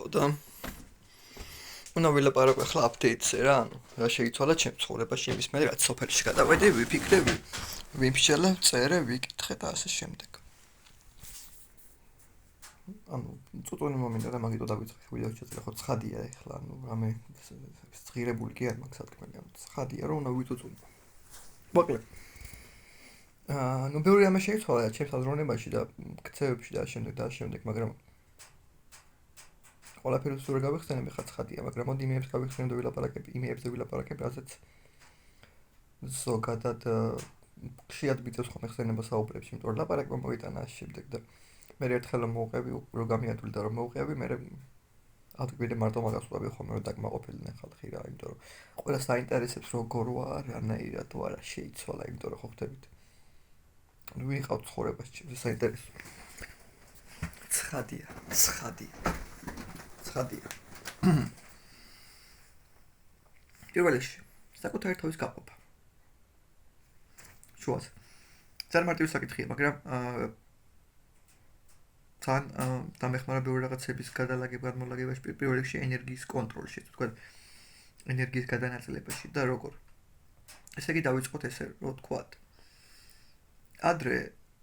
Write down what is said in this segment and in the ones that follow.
ხო და უნდა ვილაპარაკო ახლა აპდეიტზე რა, ანუ რა შეიცვალა ჩემ ცხოვრებაში იმის მერე რაც სოფელში გადავედი, ვიფიქრე, ვიმშელე, წერე, ვიკითხე და ასე შემდეგ. ანუ წუწუნი მომინდა და მაგიტო დავიწყე ვიდეოს ჩაწერა, ხო ცხადია ახლა, ანუ რამე ღირებული კი არ მაქვს სათქმელი, ანუ ცხადია რომ უნდა ვიწუწუნო. მოკლედ ნუ ბევრი რამე შეიცვალა ჩემს აზროვნებაში და ქცევებში და შემდეგ, მაგრამ ყველაფერი სულ გავიხსენებ, ხა ცხადია, მაგრამ მოდი იმეებს გავიხსენებ და ვილაპარაკებ, რასაც ზოგადად ხშირად მიწევს ხოლმე ხსენება საუბრებში, იმიტომ რომ ლაპარაკმა მოიტანა ამ შემდეგ და მე ერთხელ მოვყევი, რომ გამიადვილი და რომ მოვყევი, მე ალგები მარტო მაგას ვყვები ხოლმე, რომ დაკმაყოფილიდნენ ხალხი რა, იმიტომ რომ ყველას აინტერესებს როგორ ვარ, რანაირად ვარ, რა შეიცვალა, იმიტომ რომ ხო ხდებით. ვიყავ ცხოვრებაში, საინტერესო. ცხადია. პირველ რიგში, საკუთარი თავის გაყოფა. შუაზე. ძალიან მარტივი საკითხია, მაგრამ თან დამეხმარა ბევრი რაღაცების გადმოლაგებაში, პირველ რიგში ენერგიის კონტროლში, თქვა ენერგიის გადანაწილებაში და როგორ. ესე იგი დავიწყოთ ესე, რო თქვა. ადრე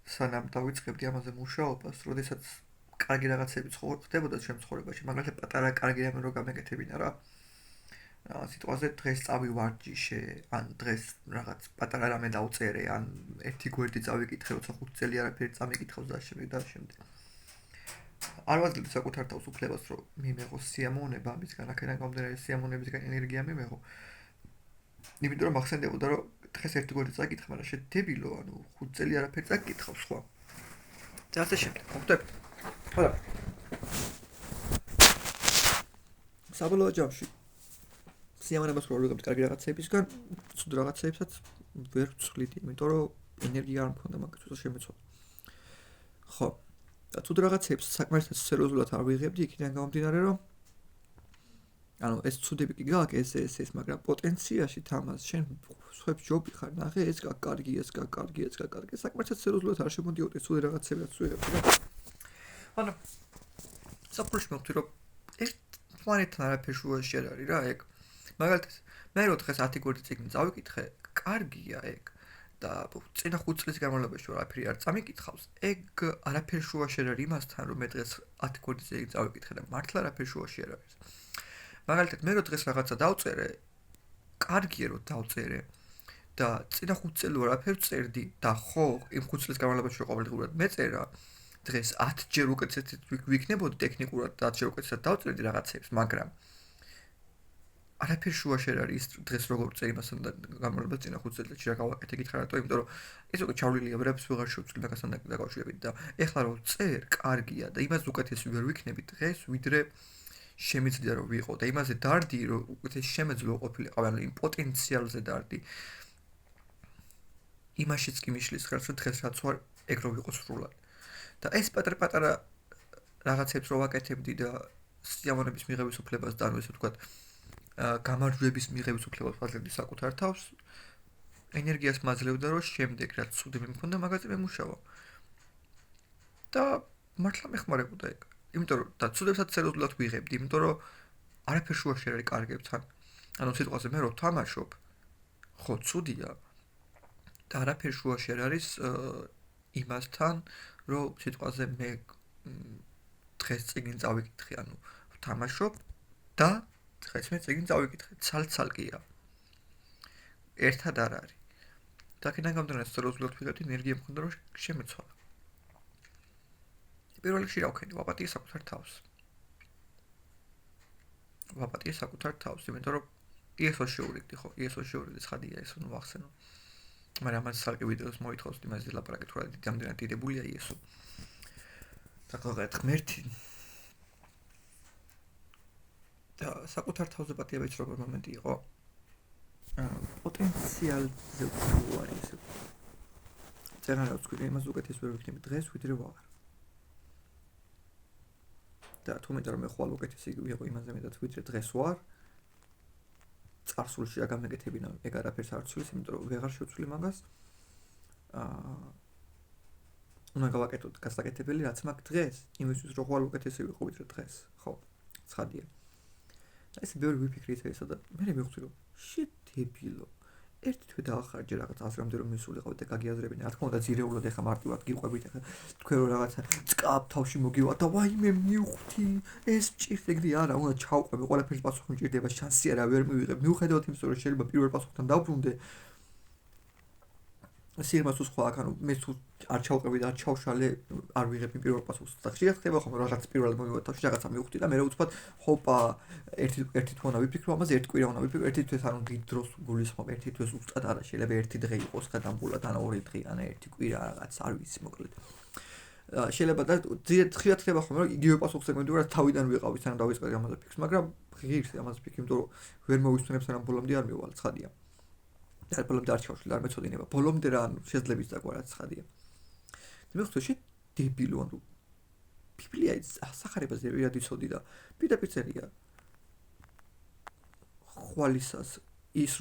სანამ დავიწყებდი ამაზე მუშაობას, როდესაც კარგი რაღაცები ხდებოდა ჩემს ცხოვრებაში, მაგალითად პატარა კარგი რამე რო გამეკეთებინა რა. სიტყვაზე დღეს წავი ვარჯიშე, ან დღეს რაღაც პატარა რამე დავწერე, ან ერთი გვერდი წავიკითხე, როცა 5 წელი არაფერი წამიკითხავს და შემდეგ. არ ვაძლევდი საკუთარ თავს უფლებას, რომ მიმეღო სიამოვნება ამისგან, აქედან გამომდინარე სიამოვნებისგან ენერგია მიმეღო. იმიტომ რომ მახსენდებოდა, რომ დღეს ერთი გვერდი წაკითხე, მაგრამ შედებილო, ანუ 5 წელი არაფერი წაკითხავს სხვა. და ასე შემდეგ, ხვდებით? ხოდა. საბოლოო ჯამში სიამოვნებას რო ვიღებთ კარგი რაღაცებისგან, ცუდ რაღაცებსაც ვერ ვცვლიდი, იმიტომ რომ ენერგია არ მქონდა მაგას უბრალოდ შემეცვალა. ხო. და ცუდ რაღაცებს საკმარისად სერიოზულად არ ვიღებდი, იქიდან გამომდინარე, რომ ანუ ეს ცუდები კი გააკეთე ეს, მაგრამ პოტენციაში თამას შენ სხვებს ჯობი ხარ, ნახე ეს კარგი, საკმარისად სერიოზულად არ შემოდიოდეს ცუდი რაღაცები რაც ვიღებდი რა. ანუ საფრთხე მოვთვი რომ ერთმანეთთან არაფერი შუაში არ არის რა ეგ. მაგალითად, მე რო დღეს 10 გვერდი წიგნი წავიკითხე, კარგია ეგ. და წინა 5 წლის განმავლობაში არაფერი არ წამიკითხავს, ეგ არაფერი შუაში არ არის იმასთან, რომ მე დღეს 10 გვერდი წიგნი წავიკითხე და მართლა არაფერი შუაში არ არის. მაგალითად, მე რო დღეს რაღაცა დავწერე, კარგია რომ დავწერე და წინა 5 წელი არაფერი წერდი და ხო, იმ 5 წლის განმავლობაში ყოველდღურად მეწერა, დღეს 10 ჯერ უკეთესად ვიქნებოდი ტექნიკურად და 10 ჯერ უკეთესად დავწერდი რაღაცებს, მაგრამ არაფერი შუაში არ არის დღეს როგორ წერ იმასთან განმავლობაში წინა 5 წელიწადში რა გავაკეთე გითხრა რატო, იმიტომ რომ ეს უკვე ჩავლილია, ვერაფერს ვეღარ შევწვდი მაგასთან დაკავშირებით და ეხლა რომ წერ, კარგია და იმას უკეთესი ვერ ვიქნები დღეს, ვიდრე შემიძლია რომ ვიყო და იმაზე დარდი რომ უკეთესი შემეძლო ყოფილიყავი, ანუ იმ პოტენციალზე დარდი. იმაშიც კი მიშლის ხელს რომ დღეს რაც ვარ, ეგ რო ვიყო სრულად. და ეს პატარ-პატარა რაღაცებს რო ვაკეთებდი და სიამოვნების მიღების უფლებას და ანუ ესე ვთქვათ, გამარჯვების მიღების უფლებას ვაძლევდი საკუთარ თავს, ენერგიას მაძლევდა რომ შემდეგ რაც ცუდი მიმქონდა, მაგაზე მემუშავა. და მართლა მეხმარებოდა ეგ. იმიტომ რომ და ცუდებსაც სერიოზულად ვიღებდი, იმიტომ რომ არაფერ შუაში არ არის კარგებთან. ანუ სიტყვაზე მე რო თამაშობ, ხო ცუდია და არაფერ შუაში არ არის იმასთან, რომ სიტყვაზე მე დღეს წიგნი წავიკითხე, ანუ ვთამაშობ და დღეს მე წიგნი წავიკითხე, ცალ-ცალკია. ერთად არ არის. და აქედან გამომდინარე სერიოზულად ვიღებდი, ენერგია მქონდა რომ შემეცვალა. პირველ რიგში რა ვქენდი, ვაპატიე საკუთარ თავს. იმიტომ რომ ISO-ს შევურიგდი, ხო, ISO-ს შევურიგდი, ცხადია ეს, ნუ ვახსენო. მაგრამ ამას სალკე ვიდეოს მოითხოვს იმაზე ლაპარაკი თუ რა დიდამდე დიდებულია ISO. საკუთარ ღმერთი. და საკუთარ თავზე პატიებიც როგორ მომენტი იყო. პოტენციალზე ვარ ისე. წერან რა ვთქვი, იმას უკეთეს ვერ ვიქნები დღეს, ვიდრე ვაღარ. და თუმცა რომ მე ხვალ უკეთესი ვიყო იმაზე მეტად ვიდრე დღეს ვარ, წარსულში რა გამეკეთებინა, ეგ არაფერს არ ცვლის, იმიტომ რომ ვეღარ შევცვლი მაგას. უნდა გავაკეთოთ გასაკეთებელი, რაც მაქვს დღეს, იმისთვის რომ ხვალ უკეთესი ვიყო ვიდრე დღეს, ხო. ცხადია. ეს ბევრი ვიფიქრი ესა და მე მივხვდი რომ შედებილო ერთი თვე დაახარჯე რაღაც აზრამდე რომ მისულიყავ და გაგიაზრებინე რა თქმა უნდა ძირეულად ეხა მარტივად გიყვებით ეხა თქვენ რომ რაღაცა წკაფ თავში მოგივა და ვაიმე მივხვდი ეს ჭირდეგდი არა უნდა ჩავყვები ყველაფერს პასუხი მჭირდება შანსი არა ვერ მივიღებ მიუხედავად იმისა რომ შეიძლება პირველ პასუხთან დავბრუნდე სირმას უცხო აქ ანუ მე თუ არ ჩავყევი და არ ჩავშალე არ ვიღებ იმ პირველ პასუხს და ხშირად ხდება ხომ რაღაც პირველად მოვივა თავში რაღაცა მივხვდი და მე უცბად ჰოპა ერთი თუ უნდა ვიფიქრო ამაზე ერთი კვირა უნდა ვიფიქრო ერთი თვეს ანუ დიდ დროს გულისხმობ ერთი თვეს უბრალოდ არა შეიძლება ერთი დღე იყოს გადამბულად ან ორი დღე ან ერთი კვირა რაღაც არ ვიცი მოკლედ შეიძლება და ხშირად ხდება ხომ რომ იგივე პასუხს ეკმედი რა თავიდან ვიყავი სანამ დავიწყე ამაზე ფიქრს მაგრამ ღირს ამაზე ფიქრი იმიტომ რომ ვერ მოვისმენებ სანამ ბოლომდე არ მივალ ცხადია და ბოლომდე არ ჩავშლი არ მეწოდინება ბოლომდე რა ანუ შეძლების დაგვარად ცხადია მე ხუთში დებილო ანუ ბიბლია სახარებაზე ვირად იცოდი და პირდაპირ წერია ხვალისას ის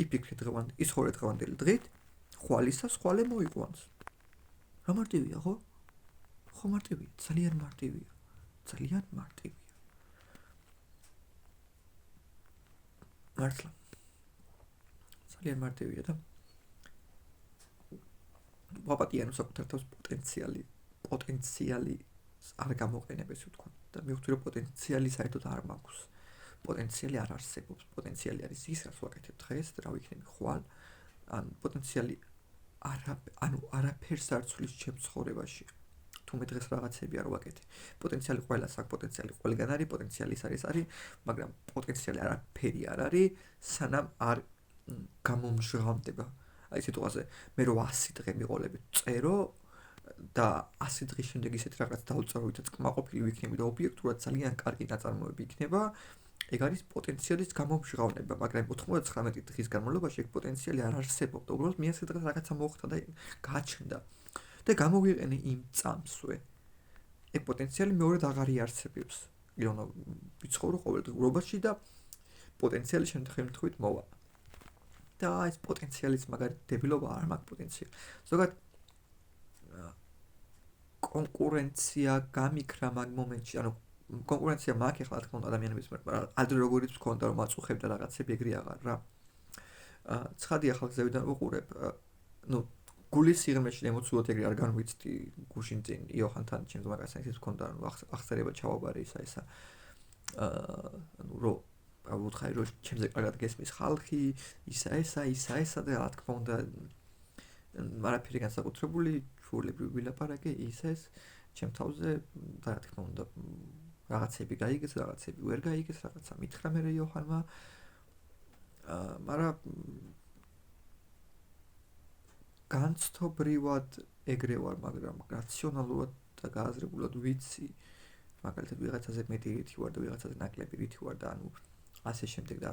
იფიქრე დღევანდელი ის ხორე დღევანდელი დღით ხვალისას ხვალე მოიყვანს რა მარტივია ხო მარტივია ძალიან მარტივია მართლა ძალიან მარტივია და ვაპატიანო საკუთარ თავს პოტენციალი არ გამოყენებ ესე ვთქვა და მივხვდი რომ პოტენციალი საერთოდ არ მაქვს პოტენციალი არ არსებობს პოტენციალი არის ის რაც ვაკეთებ დღეს და რა ვიქნები ხვალ ან პოტენციალი არაფერს არ ცვლის ჩემ ცხოვრებაში თუ მე დღეს რაღაცები არ ვაკეთე პოტენციალი ყველას აქვს პოტენციალი ყველგან არის პოტენციალი არის მაგრამ პოტენციალი არაფერი არ არის სანამ არ გამომჟღავდება აი სიტყვაზე მე რო 100 დღე მიყოლები წერო და 100 დღის შემდეგ ისეთ რაღაც დავწერო ვიდრე კმაყოფილი ვიქნები და ობიექტურად ძალიან კარგი ნაწარმოები იქნება ეგ არის პოტენციალის გამომჟღავნება მაგრამ 99 დღის განმავლობაში ეგ პოტენციალი არ არსებობდა უბრალოდ მე 100 დღეს რაღაცა მოხდა და გაჩნდა და გამოვიყენე იმ წამსვე ეგ პოტენციალი მეორედ აღარ იარსებებს იონა ვიცხოვრო ყოველდღიურობაში და პოტენციალი შემთხვევით მოვა და ეს პოტენციალის მაგარი დებილობა არ მაქვს პოტენციალი ზოგადად კონკურენცია გამიქრა მაგ მომენტში ანუ კონკურენცია მაქვს ახლა თქო ადამიანების მიერ მაგრამ ადრე როგორიც მქონდა რომ აწუხებდა რაღაცები ეგრე აღარ რა ცხადია ხალხზევიდან უყურებ ნუ გულის სიღრმეში ემოციურად ეგრე არ განვიცდი გუშინ წინ იოჰანთან ჩემს მაგასთან ისიც მქონდა რომ ახსერება ჩავაბარე ისა ანუ რო ვუთხარი რომ ჩემზე კარგად გესმის ხალხი ისა და რა თქმა უნდა არაფერი განსაკუთრებული ჩვეულებრივი ვილაპარაკე ის ჩემ თავზე და რა თქმა უნდა რაღაცები გაიგეს რაღაცები ვერ გაიგეს რაღაცა მითხრა მე იოჰანმა მაგრამ განცდობრივად ეგრე ვარ მაგრამ რაციონალურად და გააზრებულად ვიცი მაგალითად ვიღაცაზე მეტი რითი ვარ და ვიღაცაზე ნაკლები რითი ვარ და ანუ ასე შემდეგ და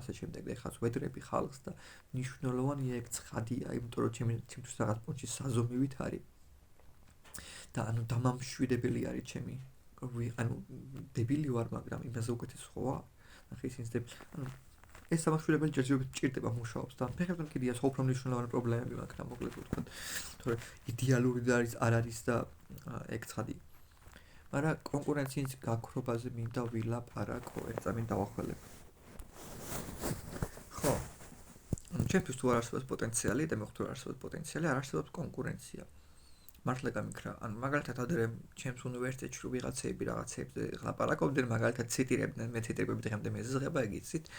ეხლა ვედრები ხალხს და მნიშვნელოვანია ეგ ცხადია იმიტომ რომ ჩემთვის რაღაც პონჩი საზომივით არის და ანუ დამამშვიდებელი არის ჩემი ანუ დებილი ვარ მაგრამ იმაზე უკეთეს ხოა ნახე ისინი ანუ ეს სამშვიდებელი ჯერჯერობით ჭირდება მუშაობს და მე ხებთან კიდია სხვა უფრო მნიშვნელოვანი პრობლემები მაქვს და მოკლედ ვთქვათ თორე იდეალური და არ არის და ეგ ცხადია მაგრამ კონკურენციის გაქრობაზე მინდა ვილაპარაკო ერთ წამით დავახველებ ხო ჩემთვის თუ არ არსებობს პოტენციალი და მე ვხვდები რომ არსებობს პოტენციალი არ არსებობს კონკურენცია მართლა გამიქრა ანუ მაგალითად ადრე ჩემს უნივერსიტეტში რო ვიღაცები რაღაცებზე ლაპარაკობდნენ მაგალითად ციტირებდნენ მე ციტირებები დღემდე მეზღება ეგ იცით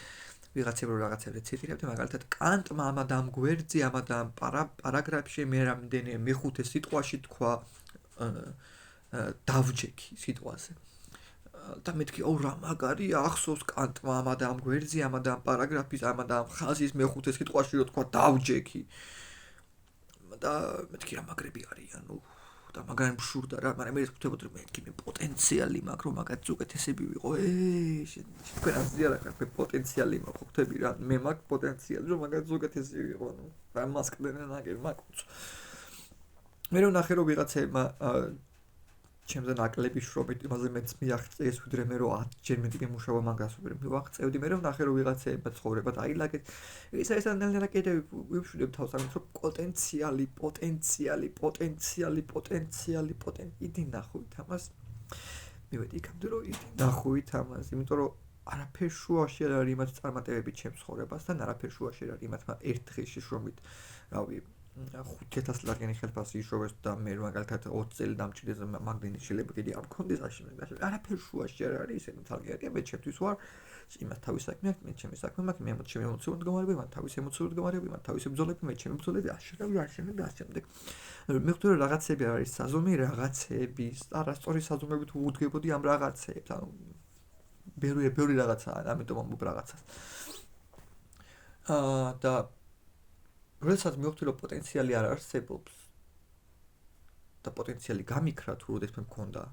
ვიღაცები რო რაღაცებზე ციტირებდნენ მაგალითად კანტმა ამადამ გვერდზე ამადამ პარაგრაფში მე რამდენი მეხუთე სიტყვაში თქვა დავჯექი სიტყვაზე და მეთქი აუ რა მაგარი ახსოვს კანტმა ამადამ გვერდზე ამადამ პარაგრაფის ამადამ ხაზის მეხუთე სიტყვაში რო თქვა დავჯექი და მეთქი რა მაგრები არიან ნუ და მაგრამ მშურდა რა მაგრამ მე ვხვდებოდი რომ მეთქი მე პოტენციალი მაქვს რომ მაგაც უკეთესები ვიყო თქვენ აზრია რა ხარ პოტენციალი მაქვს ხვდები რა მე მაქვს პოტენციალი რომ მაგაც უკეთესი ვიყო ნუ რა მასკდენა ნაგერ მაქვს მე რომ ნახე რომ ვიღაცებმა ჩემზე ნაკლები შრომით იმაზე მეც მიაღწიეს ვიდრე მე რომ 10 ჯერ მეტი მუშაობა მაგას ვერ მივაღწევდი მე რომ ნახე რომ ვიღაცებმა ცხოვრება დაილაგეთ ეს ნელ-ნელა კიდე ვიფშვიდებ თავს ამით რომ პოტენციალი იდი ნახოთ ამას მივედი იქამდე რომ ნახუით ამას, იმიტომ რომ არაფერ შუაში არ არის იმათ წარმატებები ჩემს ცხოვრებასთან, არაფერ შუაში არ არის იმათ ერთ დღეში შრომით, რავი 5000 ლარიანი ხელფასი იშოვეს და მე მაგალითად 20 წელი დამჭირდეს მაგდენი შეიძლება კიდე არ მქონდეს არაფერ შუაში არ არის ისე თალგერია მე ჩემთვის ვარ იმათ თავის საქმე აქვს, მე ჩემი საქმე მაქვს, მე ჩემი ემოციური მდგომარეობა, მან თავის ემოციური მდგომარეობა, მან თავის ბრძოლები, მე ჩემი ბრძოლები, აშერავი არ შემდეგ და ასე შემდეგ. მე ვხვდები რომ რაღაცები არის საზომი, რაღაცების, არასწორი საზომებით უუდგებოდი ამ რაღაცებს, ანუ ბევრი რაღაცაა, ამიტომ ამბობ რაღაცას. და როდესაც მივხვდი რომ პოტენციალი არ არსებობს და პოტენციალი გამიქრა თუ როდესაც მე მქონდა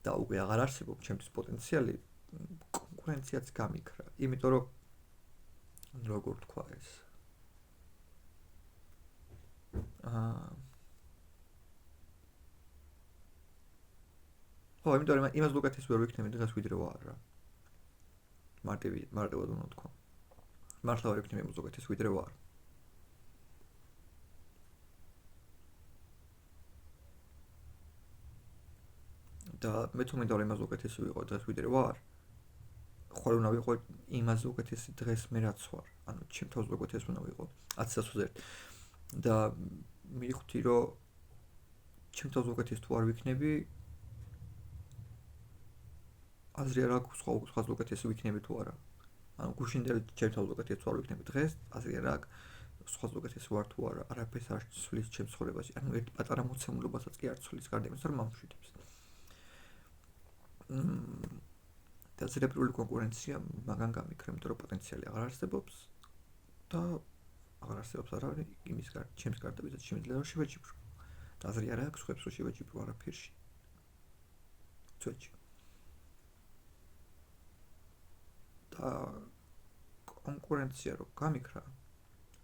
და უკვე აღარ არსებობს ჩემთვის პოტენციალი, კონკურენციაც გამიქრა, იმიტომ რომ როგორ თქვა ეს იმიტომ რომ იმას უკეთეს ვერ ვიქნები დღეს ვიდრე ვარ რა. მარტივად უნდა თქვა. მართლა ვერ ვიქნები იმას უკეთეს ვიდრე ვარ. და მე თუ მინდა რომ იმას უკეთესი ვიყო დღეს ვიდრე ვარ, ხვალ უნდა ვიყო იმას უკეთესი დღეს მე რაც ვარ. ანუ ჩემ თავს უკეთესი უნდა ვიყო 1000-ზე. და მივხვდი რომ ჩემ თავს უკეთესი თუ არ ვიქნები, აზრი არ აქვს სხვა უკეთესი ვიქნები თუ არა. ანუ გუშინდელი ჩემ თავს უკეთესი თუ არ ვიქნები დღეს, აზრი არ აქვს სხვა უკეთესი ვარ თუ არა. არაფერს არ ცვლის ჩემ ცხოვრებაში. ანუ ერთ პატარა მოცემულობასაც კი არ ცვლის, გარდა იმისა რომ მომშვიდებს. და ზედაპირული კონკურენცია მაგან გამიქრა, იმიტომ რომ პოტენციალი აღარ არსებობს და აღარ არსებობს არავინ იმის გარდა, ჩემს გარდა ვიზაც შემიძლია რომ შევაჯიბრო. და აზრი არ აქვს ხებს რომ შევაჯიბრო არაფერში. ცოტა. და კონკურენცია რო გამიქრა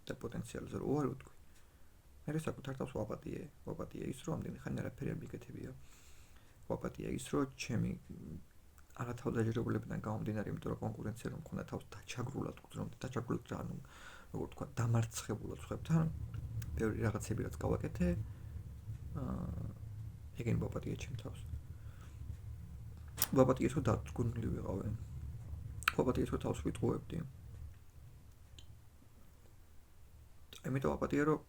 და პოტენციალზე რო უარი ვთქვი. მე საკუთარ თავს ვაპატიე ის რომ ამდენი ხანი არაფერი არ მიგეთებია. ვაპატია ის რომ ჩემი არათავდაჯერებულებიდან გამომდინარე, იმიტომ რომ კონკურენცია რომ მქონდა თავს დაჩაგრულად გძრომ და დაჩაგრულად რა ანუ როგორ თქვა დამარცხებულად ხვებთან ბევრი რაღაცები რაც გავაკეთე ეგენი ვაპატია ჩემ თავს. ვაპატია რომ დაგუნული ვიყავენ. ვაპატია რომ თავს ვიტყუებდი. ამიტომ ვაპატია რომ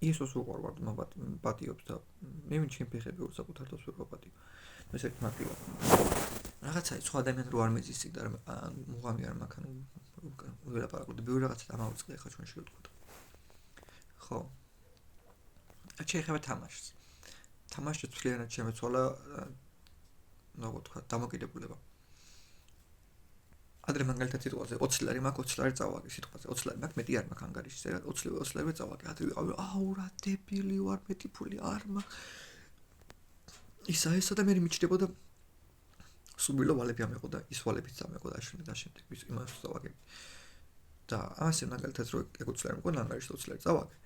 იესოს უყვარვარ პატიობს და მე ვინ ჩემ ფეხები საკუთარ თავს ვერ ვაპატიო. ეს ერთ მარტივად. რაღაცა სხვა ადამიანი რო არ მეძის და მუღამი არ მაქვს, ანუ ველაპარაკობდი ბევრი რაღაცა დამავიწყდა ხა ჩვენ შევთქვათ. ხო. შეიძლება თამაშს. თამაში ცვლიანად შემეცვალა როგორ თქვა დამოკიდებულება. ადრე მაგალითად სიტყვაზე 20 ლარი მაქვს 20 ლარი წავაგე სიტყვაზე 20 ლარი მაქვს მეტი არ მაქვს ანგარიშზე რა 20 ლარი წავაგე ადრე ვიყავი აუ რა დებილი ვარ მეტი ფული არ მაქვს ისა და მე მიჩნდებოდა სუბილო ვალები ამეყო და ის ვალებიც ამეყო და შემდეგ ის იმას წავაგე და ასე მაგალითად რო 20 ლარი მქონდა ანგარიშზე 20 ლარი წავაგე